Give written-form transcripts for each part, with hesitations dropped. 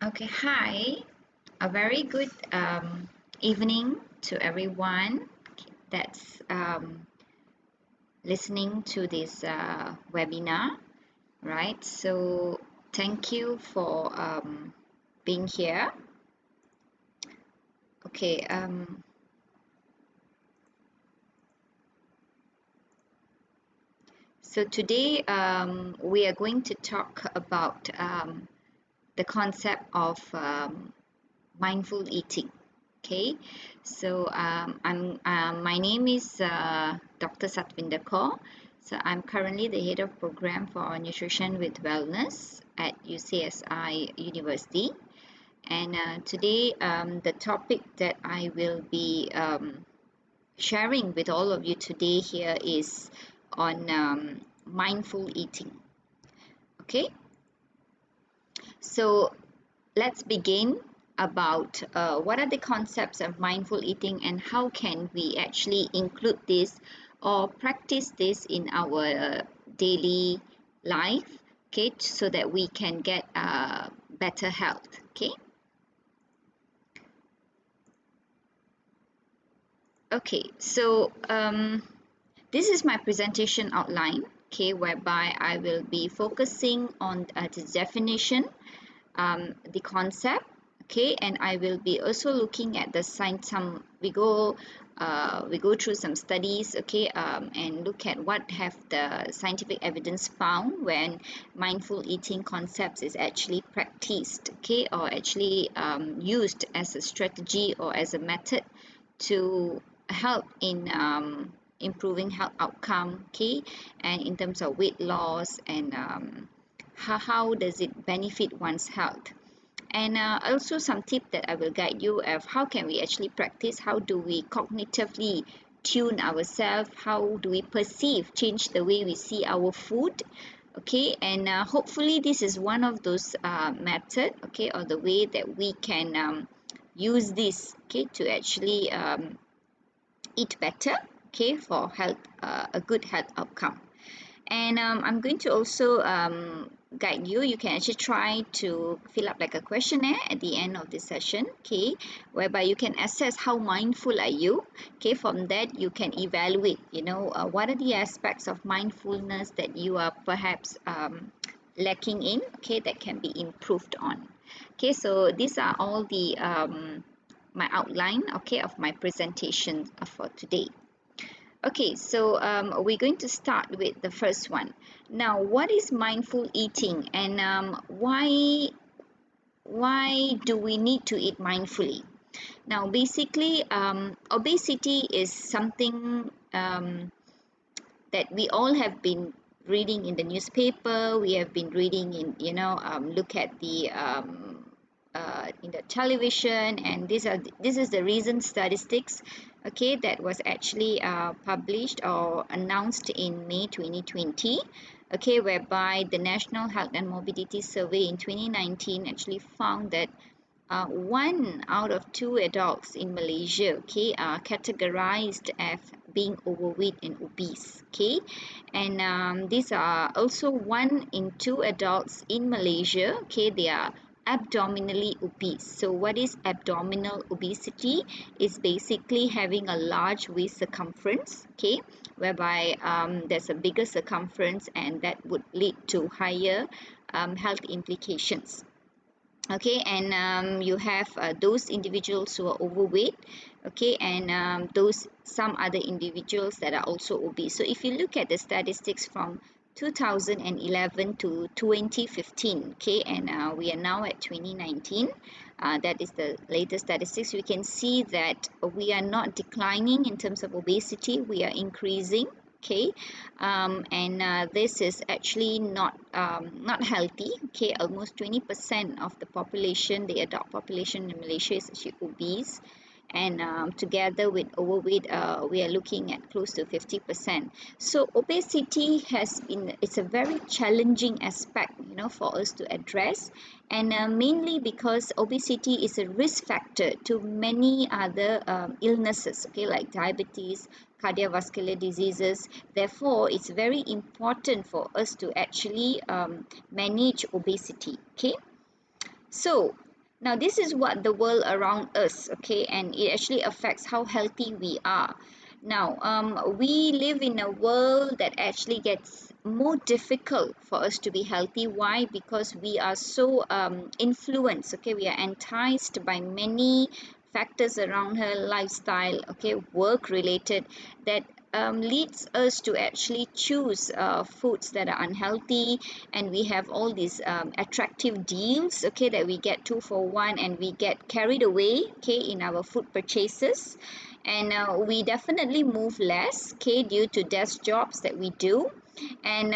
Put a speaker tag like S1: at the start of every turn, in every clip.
S1: Okay, hi. A very good evening to everyone that's listening to this webinar, right? So, thank you for being here. Okay, so today we are going to talk about the concept of mindful eating. Okay, so my name is Dr.Satvinder Kaur. So I'm currently the head of program for nutrition with wellness at UCSI University, and today the topic that I will be sharing with all of you today here is on mindful eating. Okay, so let's begin about what are the concepts of mindful eating and how can we actually include this or practice this in our daily life, okay, so that we can get better health. Okay, so this is my presentation outline, okay, whereby I will be focusing on the definition, the concept, okay, and I will be also looking at the science. We go through some studies, okay, and look at what have the scientific evidence found when mindful eating concepts is actually practiced, okay, or actually used as a strategy or as a method to help in improving health outcome, okay, and in terms of weight loss and how does it benefit one's health, and also some tip that I will guide you of how can we actually practice, how do we cognitively tune ourselves, how do we change the way we see our food, okay, and hopefully this is one of those method, okay, or the way that we can use this, okay, to actually eat better, okay, for health, a good health outcome. And I'm going to also guide you. You can actually try to fill up like a questionnaire at the end of this session, okay, whereby you can assess how mindful are you, okay. From that you can evaluate, what are the aspects of mindfulness that you are perhaps lacking in, okay, that can be improved on. Okay, so these are all the my outline, okay, of my presentation for today. Okay, so we're going to start with the first one. Now, what is mindful eating, and why do we need to eat mindfully? Now, basically, obesity is something that we all have been reading in the newspaper. We have been reading in, look at the in the television, and this is the recent statistics, okay, that was actually published or announced in May 2020, okay, whereby the National Health and Morbidity Survey in 2019 actually found that 1 out of 2 adults in Malaysia, okay, are categorized as being overweight and obese, okay, and these are also 1 in 2 adults in Malaysia, okay, they are abdominally obese. So what is abdominal obesity? Is basically having a large waist circumference, okay, whereby there's a bigger circumference, and that would lead to higher health implications. Okay, and you have those individuals who are overweight, okay, and those some other individuals that are also obese. So if you look at the statistics from 2011 to 2015, okay, and we are now at 2019, that is the latest statistics. We can see that we are not declining in terms of obesity, we are increasing, okay, and this is actually not healthy, okay. Almost 20% of the population, the adult population in Malaysia, is actually obese, and together with overweight, we are looking at close to 50%. So obesity it's a very challenging aspect, for us to address, and mainly because obesity is a risk factor to many other illnesses, okay, like diabetes, cardiovascular diseases. Therefore, it's very important for us to actually manage obesity, okay. So Now, this is what the world around us, okay, and it actually affects how healthy we are. Now, we live in a world that actually gets more difficult for us to be healthy. Why? Because we are so influenced, okay, we are enticed by many factors around her lifestyle, okay, work related, that leads us to actually choose foods that are unhealthy, and we have all these attractive deals, okay, that we get 2 for 1, and we get carried away, okay, in our food purchases, and we definitely move less, okay, due to desk jobs that we do. And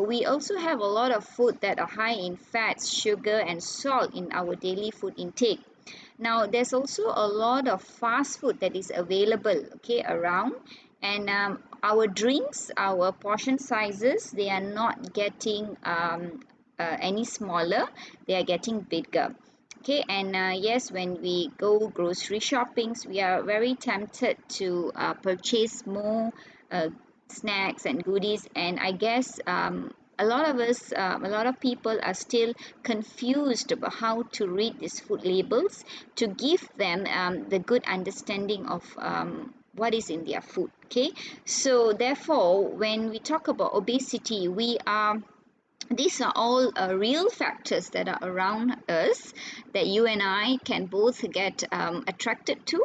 S1: we also have a lot of food that are high in fats, sugar, and salt in our daily food intake. Now, there's also a lot of fast food that is available, okay, around, and our drinks, our portion sizes, they are not getting any smaller, they are getting bigger. Okay, and yes, when we go grocery shoppings, we are very tempted to purchase more uh, snacks and goodies, and I guess a lot of us, a lot of people are still confused about how to read these food labels to give them the good understanding of what is in their food. Okay, so therefore, when we talk about obesity, we are these are all real factors that are around us that you and I can both get attracted to,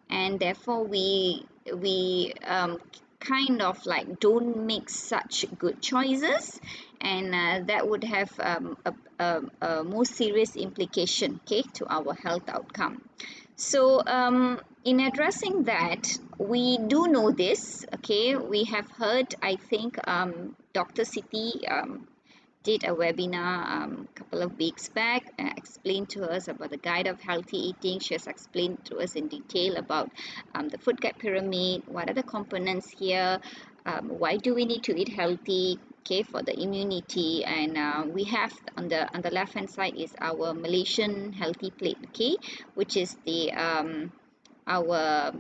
S1: and therefore we kind of like don't make such good choices, and that would have a more serious implication, okay, to our health outcome. So in addressing that, we do know this, okay, we have heard, I think Dr. Siti did a webinar a couple of weeks back, explained to us about the guide of healthy eating. She has explained to us in detail about the food gap pyramid, what are the components here, why do we need to eat healthy, okay, for the immunity. And we have on the left hand side is our Malaysian healthy plate, okay, which is the our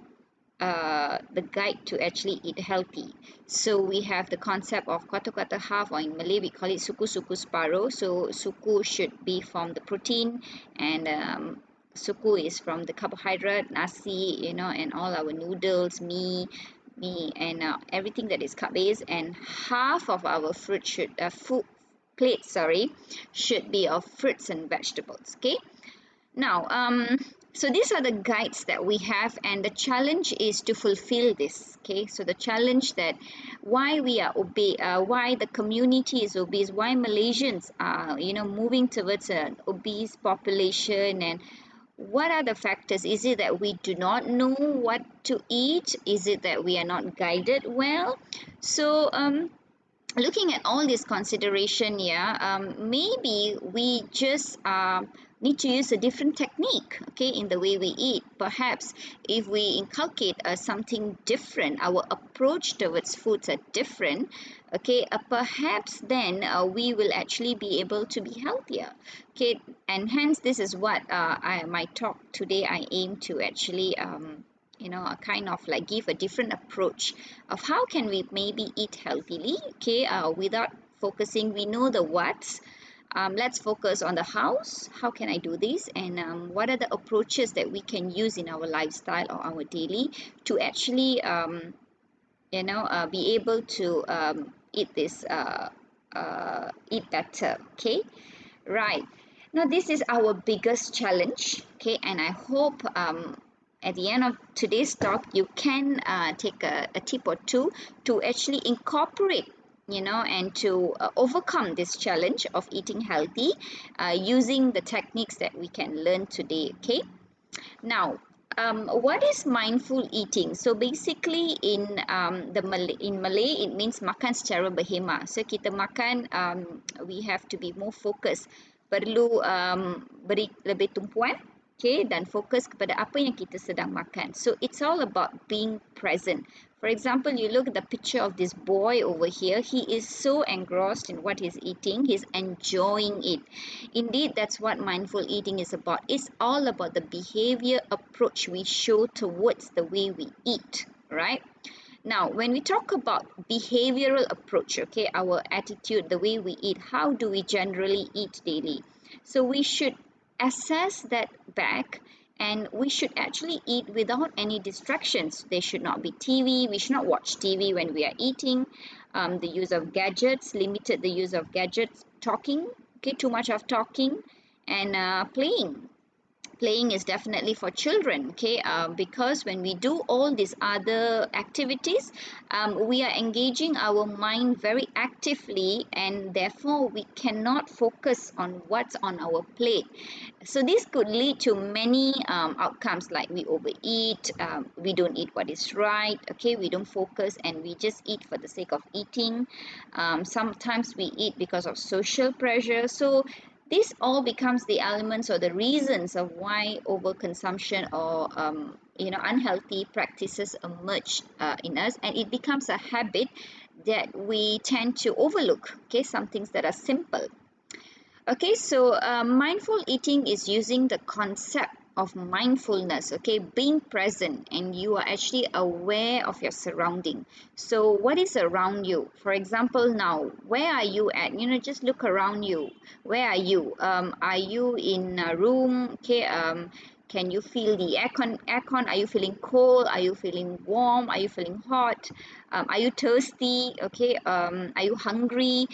S1: the guide to actually eat healthy. So we have the concept of quarter half, or in Malay we call it suku separuh. So suku should be from the protein, and suku is from the carbohydrate, nasi, you know, and all our noodles, mee, and everything that is carb based. And half of our fruit should food plate, sorry, should be of fruits and vegetables. Okay. Now, so these are the guides that we have, and the challenge is to fulfill this. Okay, so the challenge that why we are obese, why the community is obese, why Malaysians are, you know, moving towards an obese population, and what are the factors? Is it that we do not know what to eat? Is it that we are not guided well? So, looking at all this consideration, yeah, maybe we just need to use a different technique, okay, in the way we eat. Perhaps if we inculcate something different, our approach towards foods are different, okay, perhaps then we will actually be able to be healthier, okay. And hence this is what my talk today, I aim to actually you know, a kind of like give a different approach of how can we maybe eat healthily, okay, without focusing, we know the what's, let's focus on the hows. How can I do this, and what are the approaches that we can use in our lifestyle or our daily to actually you know, be able to eat this eat better, okay. Right. Now, this is our biggest challenge, okay, and I hope at the end of today's talk, you can take a tip or two to actually incorporate, you know, and to overcome this challenge of eating healthy using the techniques that we can learn today, okay. Now, what is mindful eating? So basically, in in Malay, it means makan secara berhemah. So kita makan, we have to be more focused. Perlu beri lebih tumpuan, okay, dan fokus kepada apa yang kita sedang makan. So it's all about being present. For example, you look at the picture of this boy over here. He is so engrossed in what he's eating. He's enjoying it. Indeed, that's what mindful eating is about. It's all about the behavior approach we show towards the way we eat, right? Now, when we talk about behavioral approach, okay, our attitude, the way we eat, how do we generally eat daily? So we should assess that back, and we should actually eat without any distractions. There should not be TV. We should not watch TV when we are eating. The use of gadgets, limited the use of gadgets, talking, okay, too much of talking, and playing is definitely for children, okay, because when we do all these other activities, we are engaging our mind very actively, and therefore we cannot focus on what's on our plate. So this could lead to many outcomes, like we overeat, we don't eat what is right, okay, we don't focus and we just eat for the sake of eating. Sometimes we eat because of social pressure. So this all becomes the elements or the reasons of why overconsumption or unhealthy practices emerge in us, and it becomes a habit that we tend to overlook. Okay, some things that are simple. Okay, so mindful eating is using the concept of mindfulness, okay, being present, and you are actually aware of your surrounding. So what is around you? For example, now, where are you at? Just look around you. Where are you? Are you in a room? Okay, can you feel the aircon? Are you feeling cold? Are you feeling warm? Are you feeling hot? Are you thirsty? Okay, are you hungry?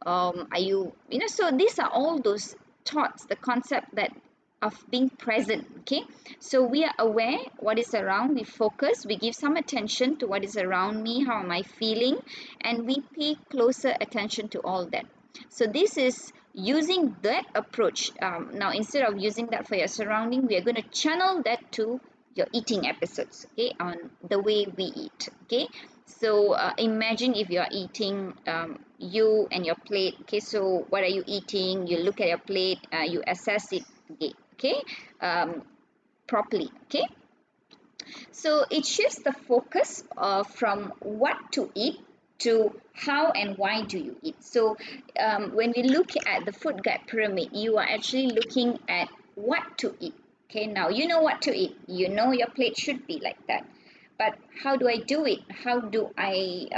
S1: Are you, so these are all those thoughts, the concept that of being present. Okay, so we are aware what is around, we focus, we give some attention to what is around me, how am I feeling, and we pay closer attention to all that. So this is using that approach. Now, instead of using that for your surrounding, we are going to channel that to your eating episodes, okay, on the way we eat. Okay, so imagine if you are eating, you and your plate. Okay, so what are you eating? You look at your plate, you assess it, okay, properly. Okay, so it shifts the focus from what to eat to how and why do you eat. So when we look at the food guide pyramid, you are actually looking at what to eat. Okay, now you know what to eat. You know your plate should be like that. But how do I do it? How do I,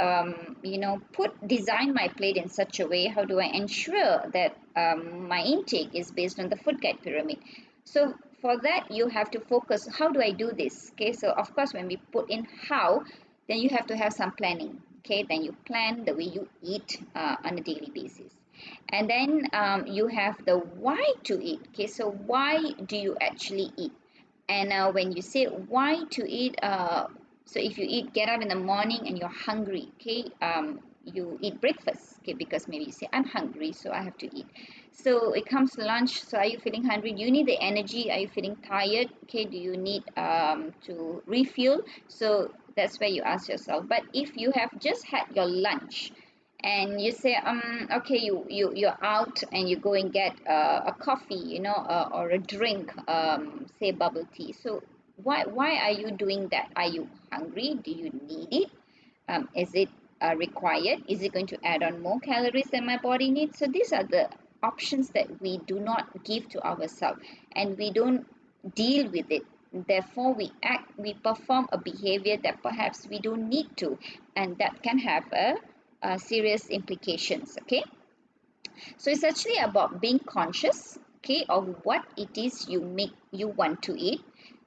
S1: design my plate in such a way? How do I ensure that my intake is based on the food guide pyramid? So for that, you have to focus, how do I do this? Okay, so of course, when we put in how, then you have to have some planning. Okay, then you plan the way you eat on a daily basis. And then you have the why to eat. Okay, so why do you actually eat? And when you say why to eat, so if you get up in the morning and you're hungry, okay, you eat breakfast, okay, because maybe you say I'm hungry, so I have to eat. So it comes lunch. So are you feeling hungry? Do you need the energy? Are you feeling tired? Okay, do you need to refuel? So that's where you ask yourself. But if you have just had your lunch, and you say okay, you're out and you go and get a coffee, or a drink, say bubble tea. So why are you doing that? Are you hungry? Do you need it? Is it required? Is it going to add on more calories than my body needs? So these are the options that we do not give to ourselves, and we don't deal with it. Therefore we perform a behavior that perhaps we don't need to, and that can have serious implications. Okay, so it's actually about being conscious, okay, of what it is you want to eat.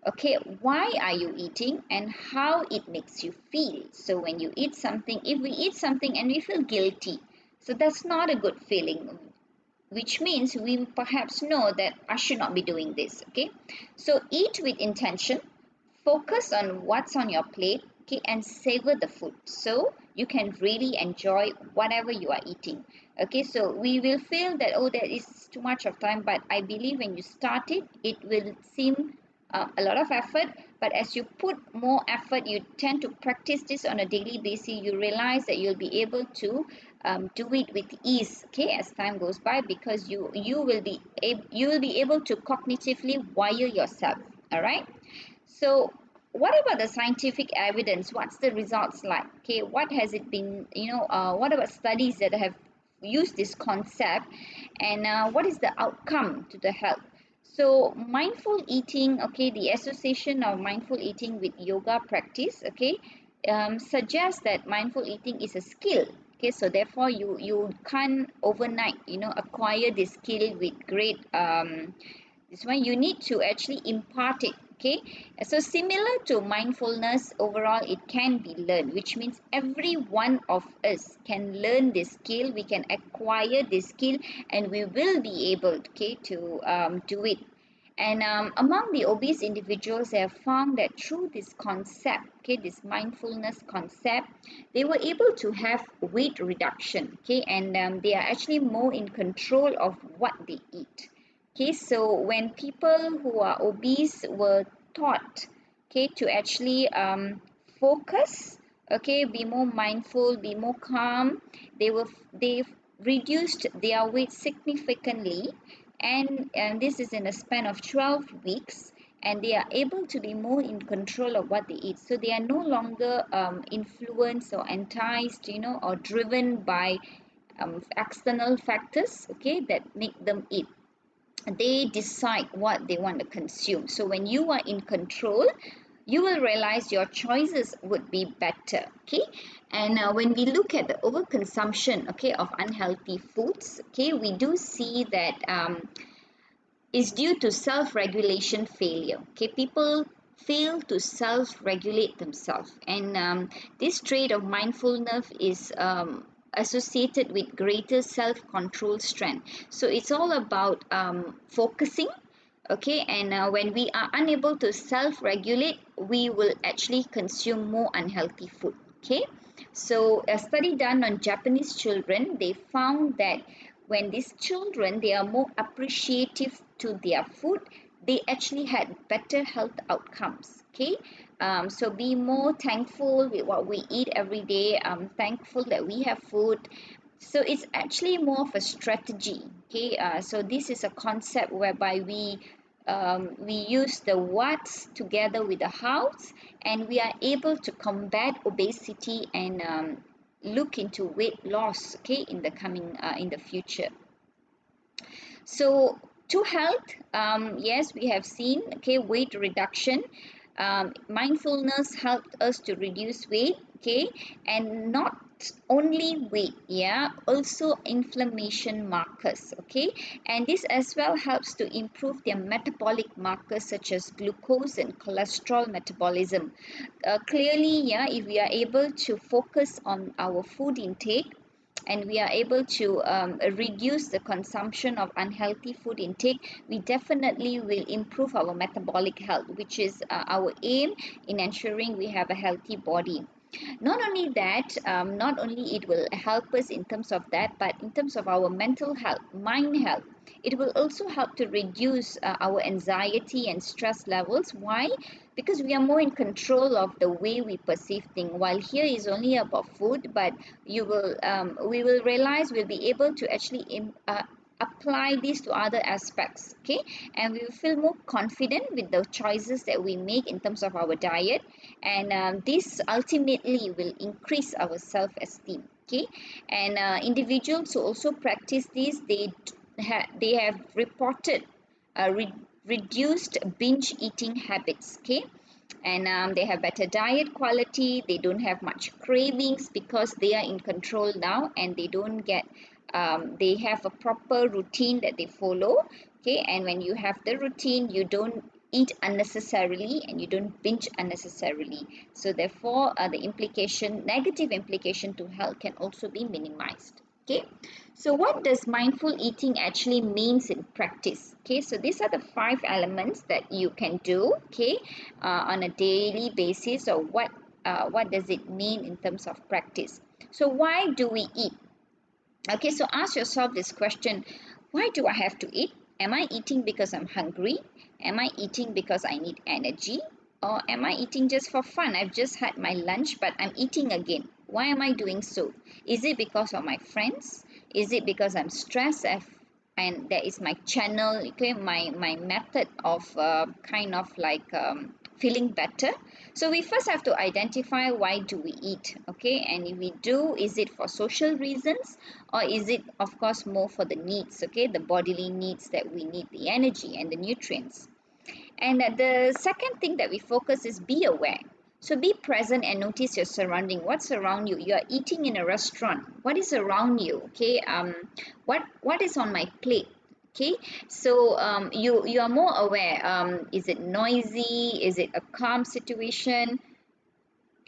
S1: Okay, why are you eating and how it makes you feel. So when you eat something, if we eat something and we feel guilty, so that's not a good feeling, which means we perhaps know that I should not be doing this. Okay, so eat with intention, focus on what's on your plate, okay, and savor the food so you can really enjoy whatever you are eating. Okay, so we will feel that, oh, there is too much of time, but I believe when you start it, it will seem a lot of effort, but as you put more effort, you tend to practice this on a daily basis, you realize that you'll be able to do it with ease, okay, as time goes by, because you will be able to cognitively wire yourself. All right, so what about the scientific evidence? What's the results like? Okay, what has it been, what about studies that have used this concept, and what is the outcome to the health? So mindful eating, okay, the association of mindful eating with yoga practice, okay, suggests that mindful eating is a skill. Okay, so therefore you can't overnight, acquire this skill with great This one you need to actually impart it. Okay, so similar to mindfulness, overall it can be learned, which means every one of us can learn this skill, we can acquire this skill, and we will be able, okay, to do it. And among the obese individuals, they have found that through this concept, okay, this mindfulness concept, they were able to have weight reduction, okay, and they are actually more in control of what they eat. Okay, so when people who are obese were taught, okay, to actually focus, okay, be more mindful, be more calm, they reduced their weight significantly, and this is in a span of 12 weeks, and they are able to be more in control of what they eat. So they are no longer influenced or enticed, or driven by external factors, okay, that make them eat. They decide what they want to consume. So when you are in control, you will realize your choices would be better. Okay, and when we look at the overconsumption, okay, of unhealthy foods, okay, we do see that is due to self-regulation failure. Okay, people fail to self-regulate themselves, and this trait of mindfulness is associated with greater self-control strength. So it's all about focusing. Okay, and when we are unable to self-regulate, we will actually consume more unhealthy food. Okay, so a study done on Japanese children, they found that when these children, they are more appreciative to their food, they actually had better health outcomes. Okay, so be more thankful with what we eat every day. Thankful that we have food. So it's actually more of a strategy. Okay, so this is a concept whereby we use the what's together with the how's, and we are able to combat obesity and look into weight loss, okay, in the coming in the future. So to health, yes, we have seen, okay, weight reduction. Mindfulness helped us to reduce weight, okay, and not only weight, yeah, also inflammation markers, okay, and this as well helps to improve their metabolic markers such as glucose and cholesterol metabolism. Clearly, yeah, if we are able to focus on our food intake, and we are able to reduce the consumption of unhealthy food intake, we definitely will improve our metabolic health, which is our aim in ensuring we have a healthy body. Not only that, not only it will help us in terms of that, but in terms of our mental health, mind health, it will also help to reduce our anxiety and stress levels. Why? Because we are more in control of the way we perceive things. While here is only about food, but we will realize we'll be able to actually apply this to other aspects, okay, and we will feel more confident with the choices that we make in terms of our diet, and this ultimately will increase our self-esteem. Okay, and individuals who also practice this, they have reported reduced binge eating habits. Okay, and they have better diet quality, they don't have much cravings because they are in control now, and they don't get they have a proper routine that they follow. Okay, and when you have the routine, you don't eat unnecessarily and you don't binge unnecessarily, so therefore the negative implication to health can also be minimized. Okay, so what does mindful eating actually means in practice? Okay, so these are the 5 elements that you can do, okay, on a daily basis, or what does it mean in terms of practice. So why do we eat? Okay, so ask yourself this question: why do I have to eat? Am I eating because I'm hungry? Am I eating because I need energy? Or am I eating just for fun? I've just had my lunch, but I'm eating again. Why am I doing so? Is it because of my friends? Is it because I'm stressed and that is my channel, okay, my method of kind of like feeling better? So we first have to identify why do we eat, okay, and if we do, is it for social reasons, or is it of course more for the needs, okay, the bodily needs that we need, the energy and the nutrients. And the second thing that we focus is be aware. So be present and notice your surrounding. What's around you? You are eating in a restaurant. What is around you? Okay. What is on my plate? Okay, so you are more aware. Is it noisy? Is it a calm situation?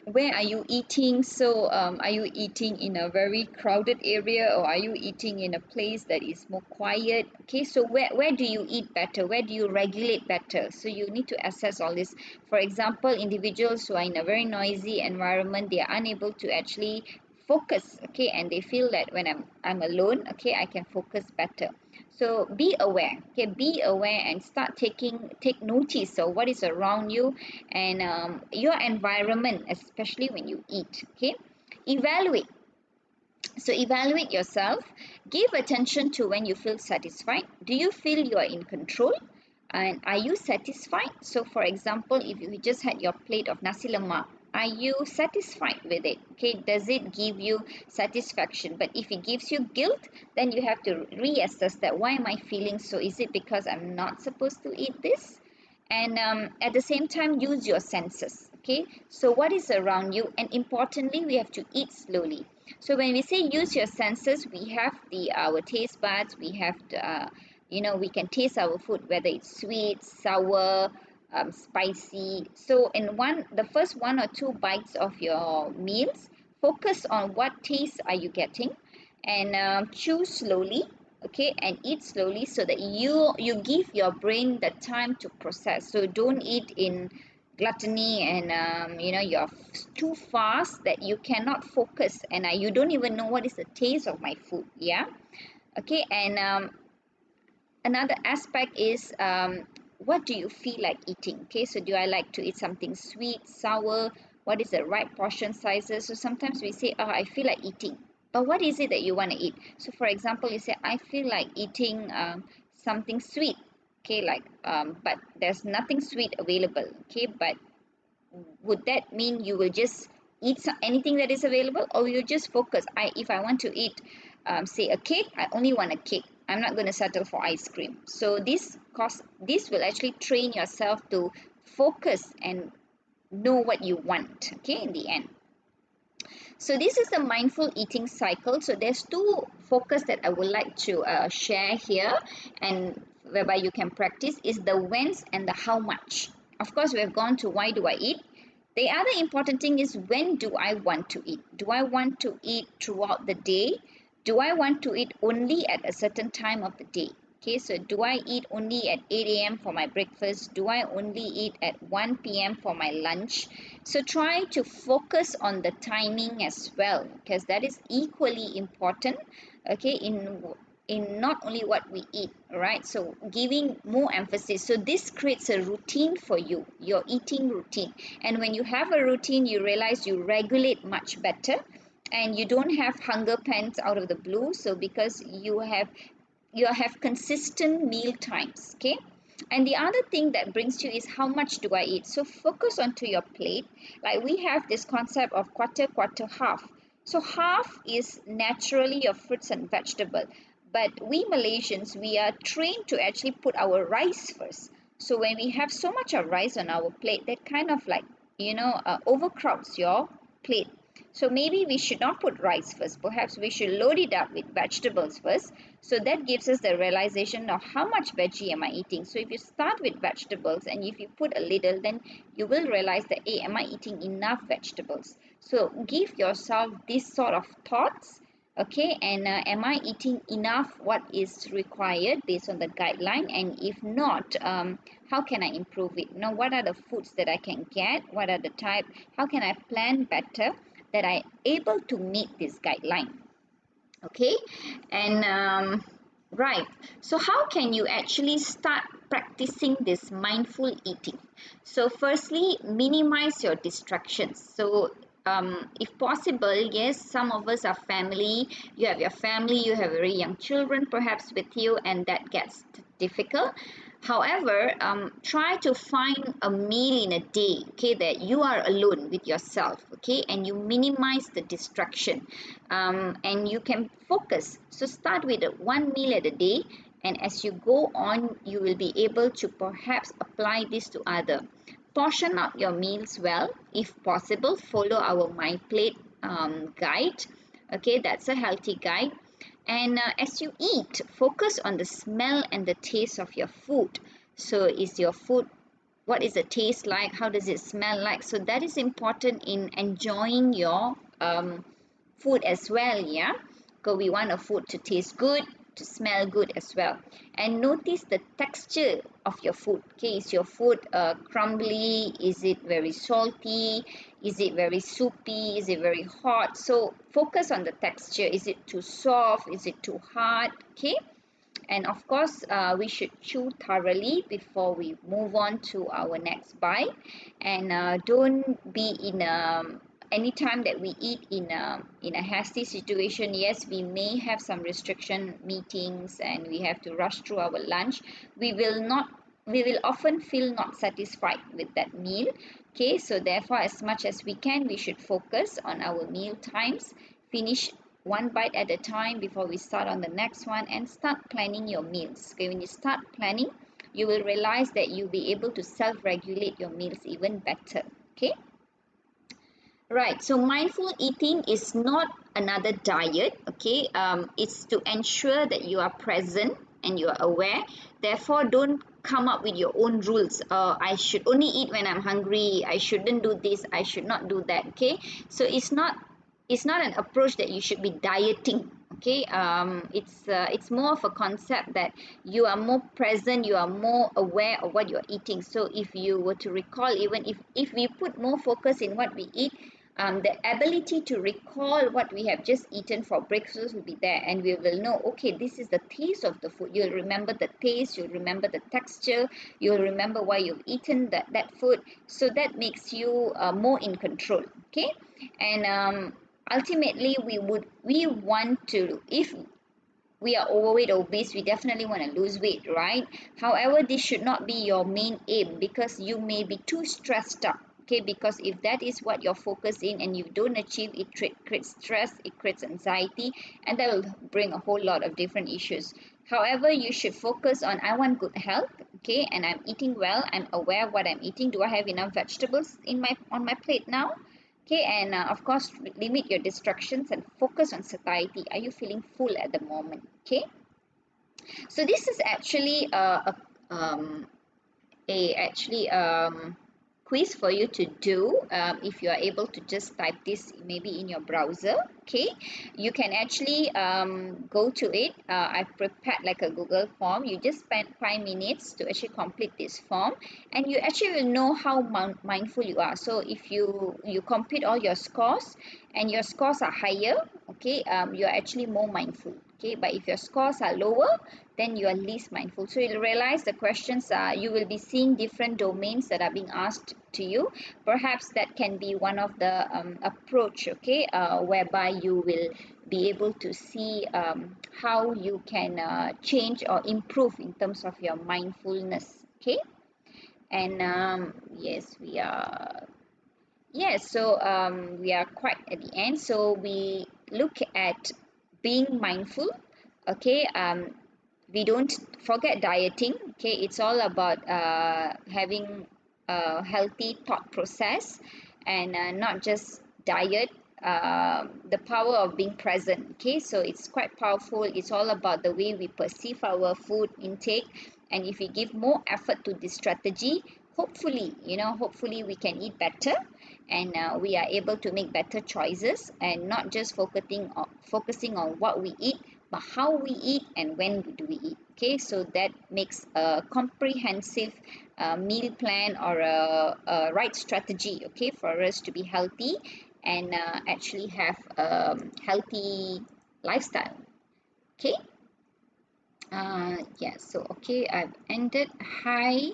S1: Where are you eating? So are you eating in a very crowded area, or are you eating in a place that is more quiet? Okay, so where do you eat better? Where do you regulate better? So you need to assess all this. For example, individuals who are in a very noisy environment, they are unable to actually focus, okay, and they feel that when I'm alone, okay, I can focus better. So be aware, okay, be aware and start take notice of what is around you, and your environment, especially when you eat. Okay, evaluate. So evaluate yourself. Give attention to when you feel satisfied. Do you feel you are in control? And are you satisfied? So for example, if you just had your plate of nasi lemak, are you satisfied with it? Okay, does it give you satisfaction? But if it gives you guilt, then you have to reassess that. Why am I feeling so? Is it because I'm not supposed to eat this? And at the same time, use your senses. Okay, so what is around you, and importantly, we have to eat slowly. So when we say use your senses, we have our taste buds, we have we can taste our food, whether it's sweet, sour, spicy. So in the first one or two bites of your meals, focus on what taste are you getting, and chew slowly, okay, and eat slowly, so that you give your brain the time to process. So don't eat in gluttony, and you're too fast that you cannot focus, and you don't even know what is the taste of my food. Yeah, okay. And another aspect is, what do you feel like eating? Okay, so do I like to eat something sweet, sour? What is the right portion sizes? So sometimes we say, oh, I feel like eating, but what is it that you want to eat? So for example, you say, I feel like eating something sweet, okay, like but there's nothing sweet available. Okay, but would that mean you will just eat anything that is available, or you just focus? If I want to eat say a cake, I only want a cake. I'm not going to settle for ice cream. So this will actually train yourself to focus and know what you want, okay, in the end. So this is the mindful eating cycle. So there's two focus that I would like to share here, and whereby you can practice, is the whens and the how much. Of course, we have gone to why do I eat. The other important thing is, when do I want to eat? Do I want to eat throughout the day? Do I want to eat only at a certain time of the day? Okay, so do I eat only at 8 a.m. for my breakfast? Do I only eat at 1 p.m. for my lunch? So try to focus on the timing as well, because that is equally important, okay, in not only what we eat, right? So giving more emphasis. So this creates a routine for you, your eating routine. And when you have a routine, you realize you regulate much better, and you don't have hunger pangs out of the blue. So because you have consistent meal times, okay. And the other thing that brings you is, how much do I eat? So focus onto your plate. Like, we have this concept of quarter, quarter, half. So half is naturally your fruits and vegetable, but we Malaysians, we are trained to actually put our rice first. So when we have so much of rice on our plate, that kind of like overcrowds your plate. So maybe we should not put rice first. Perhaps we should load it up with vegetables first. So that gives us the realization of how much veggie am I eating. So if you start with vegetables, and if you put a little, then you will realize that, hey, am I eating enough vegetables? So give yourself this sort of thoughts, okay, and am I eating enough what is required based on the guideline? And if not, how can I improve it? What are the foods that I can get? What are the type? How can I plan better that I able to meet this guideline? Okay, and right, so how can you actually start practicing this mindful eating? So firstly, minimize your distractions. So if possible, yes, some of us are family. You have your family, you have very young children perhaps with you, and that gets difficult. However, try to find a meal in a day, okay, that you are alone with yourself, okay, and you minimize the distraction, and you can focus. So start with one meal at a day, and as you go on, you will be able to perhaps apply this to other. Portion out your meals well. If possible, follow our My Plate guide. Okay, that's a healthy guide. And as you eat, focus on the smell and the taste of your food. So is your food, what is the taste like? How does it smell like? So that is important in enjoying your food as well, yeah, because we want a food to taste good, to smell good as well. And notice the texture of your food. Okay, is your food crumbly? Is it very salty? Is it very soupy? Is it very hot? So focus on the texture. Is it too soft? Is it too hard? Okay. And of course, we should chew thoroughly before we move on to our next bite. And don't be in a anytime that we eat in a hasty situation. Yes, we may have some restriction meetings and we have to rush through our lunch. We will often feel not satisfied with that meal. Okay, so therefore, as much as we can, we should focus on our meal times, finish one bite at a time before we start on the next one, and start planning your meals. Okay, when you start planning, you will realize that you'll be able to self-regulate your meals even better. Okay. Right, so mindful eating is not another diet, okay? It's to ensure that you are present and you are aware. Therefore, don't come up with your own rules. I should only eat when I'm hungry. I shouldn't do this. I should not do that, okay? So it's not an approach that you should be dieting, okay? It's more of a concept that you are more present, you are more aware of what you're eating. So if you were to recall, even if we put more focus in what we eat, the ability to recall what we have just eaten for breakfast will be there, and we will know, okay, this is the taste of the food. You'll remember the taste, you'll remember the texture, you'll remember why you've eaten that food. So that makes you more in control, okay? And ultimately, we want to, if we are overweight or obese, we definitely want to lose weight, right? However, this should not be your main aim, because you may be too stressed up. Okay, because if that is what you're focused in and you don't achieve it, creates stress, it creates anxiety, and that will bring a whole lot of different issues. However, you should focus on, I want good health, okay, and I'm eating well, I'm aware of what I'm eating. Do I have enough vegetables in on my plate now? Okay, and of course, limit your distractions and focus on satiety. Are you feeling full at the moment? Okay, so this is actually quiz for you to do. If you are able to just type this maybe in your browser, okay, you can actually go to it. I've prepared like a Google form. You just spend 5 minutes to actually complete this form, and you actually will know how mindful you are. So if you complete all your scores and your scores are higher, okay, you're actually more mindful. Okay, but if your scores are lower, then you are least mindful. So you'll realize the questions are, you will be seeing different domains that are being asked to you. Perhaps that can be one of the approach, okay, whereby you will be able to see how you can change or improve in terms of your mindfulness. Okay, and yes, we are quite at the end. So we look at being mindful. Okay, we don't forget dieting. Okay, it's all about having a healthy thought process, and not just diet. The power of being present. Okay, so it's quite powerful. It's all about the way we perceive our food intake, and if we give more effort to this strategy, hopefully, hopefully we can eat better, and we are able to make better choices, and not just focusing on what we eat, but how we eat and when do we eat. Okay, so that makes a comprehensive meal plan, or a right strategy, okay, for us to be healthy and actually have a healthy lifestyle. Okay, yeah, so okay, I've ended. Hi,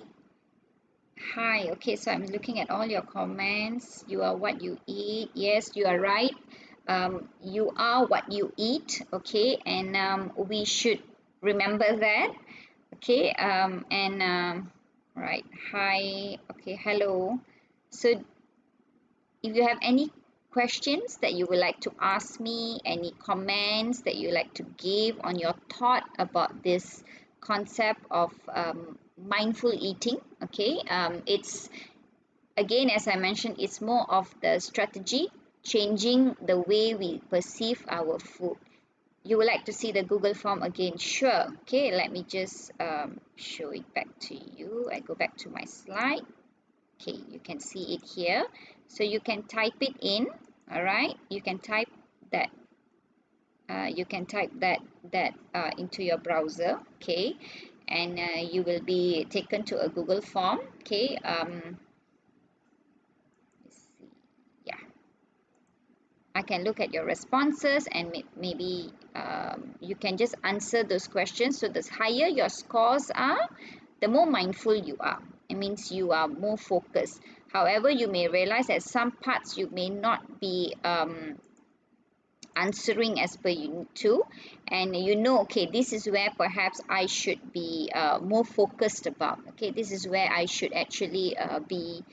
S1: okay, so I'm looking at all your comments. You are what you eat. Yes, you are right. You are what you eat, okay, and we should remember that, okay. Right, hi, okay, hello. So if you have any questions that you would like to ask me, any comments that you like to give on your thought about this concept of mindful eating, okay, it's again, as I mentioned, it's more of the strategy, changing the way we perceive our food. you would like to see the Google form again? Sure. Okay, let me just show it back to you. I go back to my slide. Okay, you can see it here. So you can type it in. All right, you can type that. Into your browser. Okay, and you will be taken to a Google form. Okay. Let's see. Yeah. I can look at your responses, and maybe you can just answer those questions. So the higher your scores are, the more mindful you are. It means you are more focused. However, you may realize that some parts you may not be answering as per you need to, and okay, this is where perhaps I should be more focused about. Okay, this is where I should actually be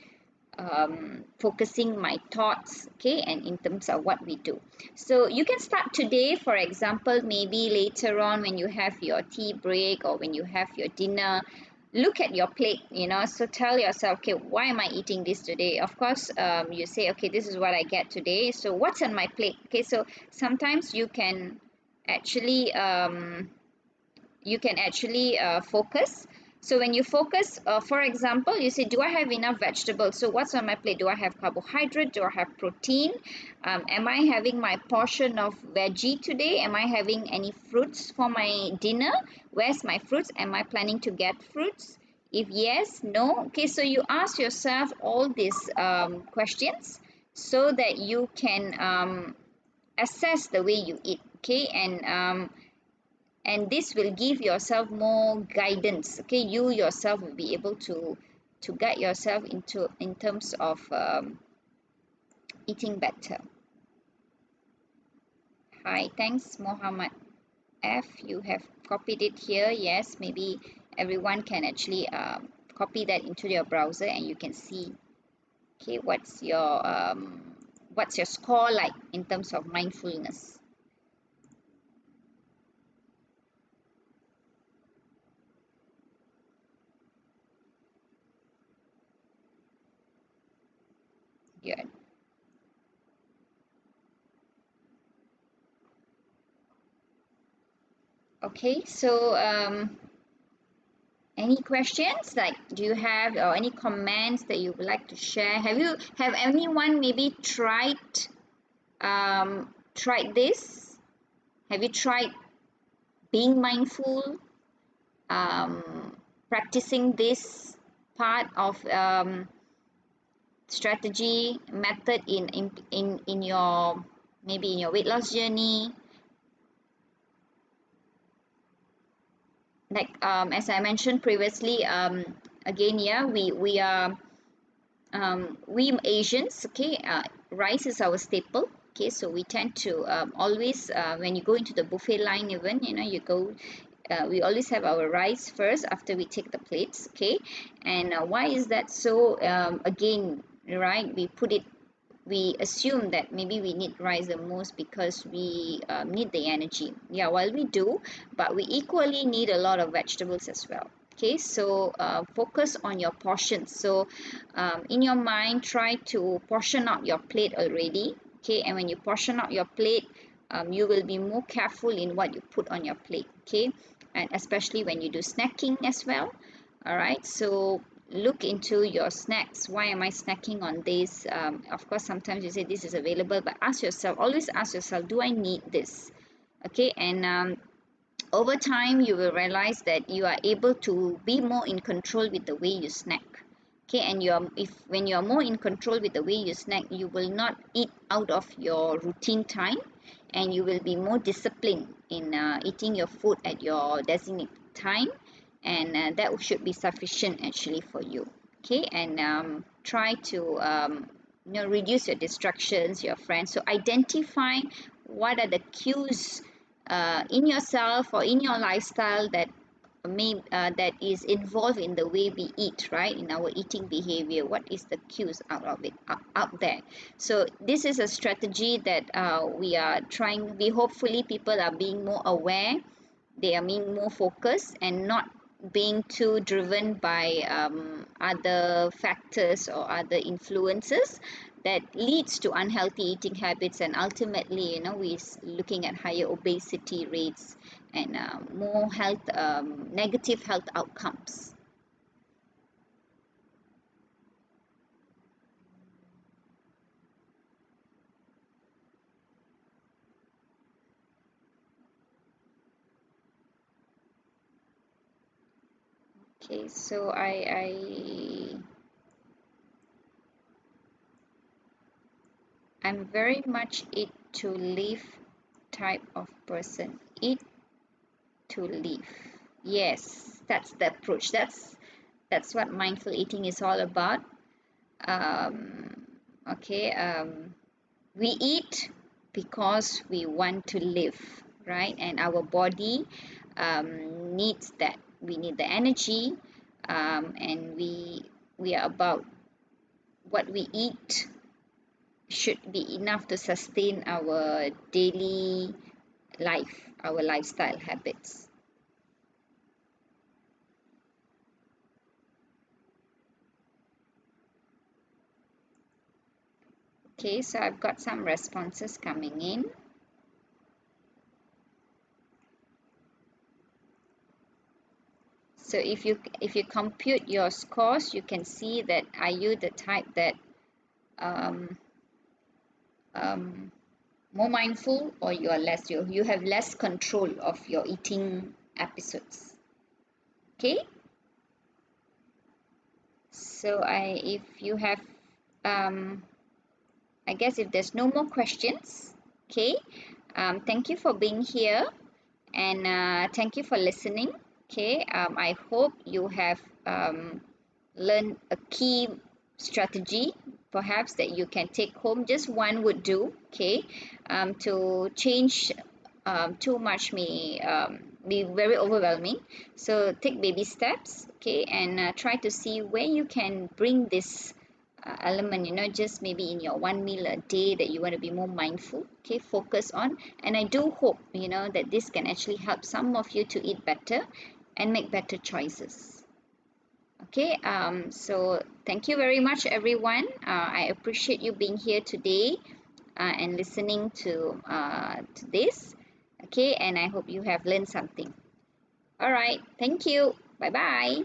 S1: focusing my thoughts. Okay, and in terms of what we do, so you can start today. For example, maybe later on when you have your tea break or when you have your dinner, look at your plate, so tell yourself, okay, why am I eating this today? Of course, you say, okay, this is what I get today, so what's on my plate? Okay, so sometimes you can actually focus. So when you focus, for example, you say, do I have enough vegetables? So what's on my plate? Do I have carbohydrate? Do I have protein? Am I having my portion of veggie today? Am I having any fruits for my dinner? Where's my fruits? Am I planning to get fruits? If yes, no. Okay, so you ask yourself all these questions so that you can assess the way you eat. Okay, and this will give yourself more guidance. Okay, you yourself will be able to guide yourself in terms of eating better. Hi, thanks Mohammed F, you have copied it here. Yes, maybe everyone can actually copy that into your browser, and you can see, okay, what's your score like in terms of mindfulness. Good. Okay, so any questions, like, do you have or any comments that you would like to share? Have anyone maybe tried this? Have you tried being mindful, practicing this part of strategy method in your, maybe in your weight loss journey? Like as I mentioned previously, again, yeah, we are we Asians, okay, rice is our staple. Okay, so we tend to always, when you go into the buffet line, even, you go, we always have our rice first after we take the plates. Okay, and why is that so? Again, right, we assume that maybe we need rice the most because we need the energy. Yeah, while we do, but we equally need a lot of vegetables as well. Okay, so focus on your portions. So in your mind, try to portion out your plate already. Okay, and when you portion out your plate, you will be more careful in what you put on your plate. Okay, and especially when you do snacking as well. All right, so look into your snacks. Why am I snacking on this? Of course, sometimes you say this is available, but always ask yourself, do I need this? Okay, and over time you will realize that you are able to be more in control with the way you snack. Okay, and when you're more in control with the way you snack, you will not eat out of your routine time, and you will be more disciplined in eating your food at your designated time, and that should be sufficient actually for you. Okay, and try to reduce your distractions, your friends. So identify what are the cues in yourself or in your lifestyle that is involved in the way we eat, right, in our eating behavior. What is the cues out there? So this is a strategy that we are trying. Hopefully people are being more aware, they are being more focused, and not being too driven by other factors or other influences, that leads to unhealthy eating habits, and ultimately, we're looking at higher obesity rates and more health negative health outcomes. Okay, so I'm very much eat to live type of person. Eat to live. Yes, that's the approach. That's what mindful eating is all about. Okay, we eat because we want to live, right? And our body needs that. We need the energy, and we are about what we eat should be enough to sustain our daily life, our lifestyle habits. Okay, so I've got some responses coming in. So if you compute your scores, you can see that are you the type that um, more mindful, or you are less, you have less control of your eating episodes. Okay, so if you have I guess if there's no more questions, okay, thank you for being here, and thank you for listening. Okay, I hope you have learned a key strategy perhaps that you can take home. Just one would do. Okay, to change too much may be very overwhelming, so take baby steps. Okay, and try to see where you can bring this element, just maybe in your one meal a day that you want to be more mindful. Okay, focus on. And I do hope that this can actually help some of you to eat better and make better choices. Okay, so thank you very much, everyone. I appreciate you being here today and listening to this. Okay, and I hope you have learned something. All right, thank you. Bye bye.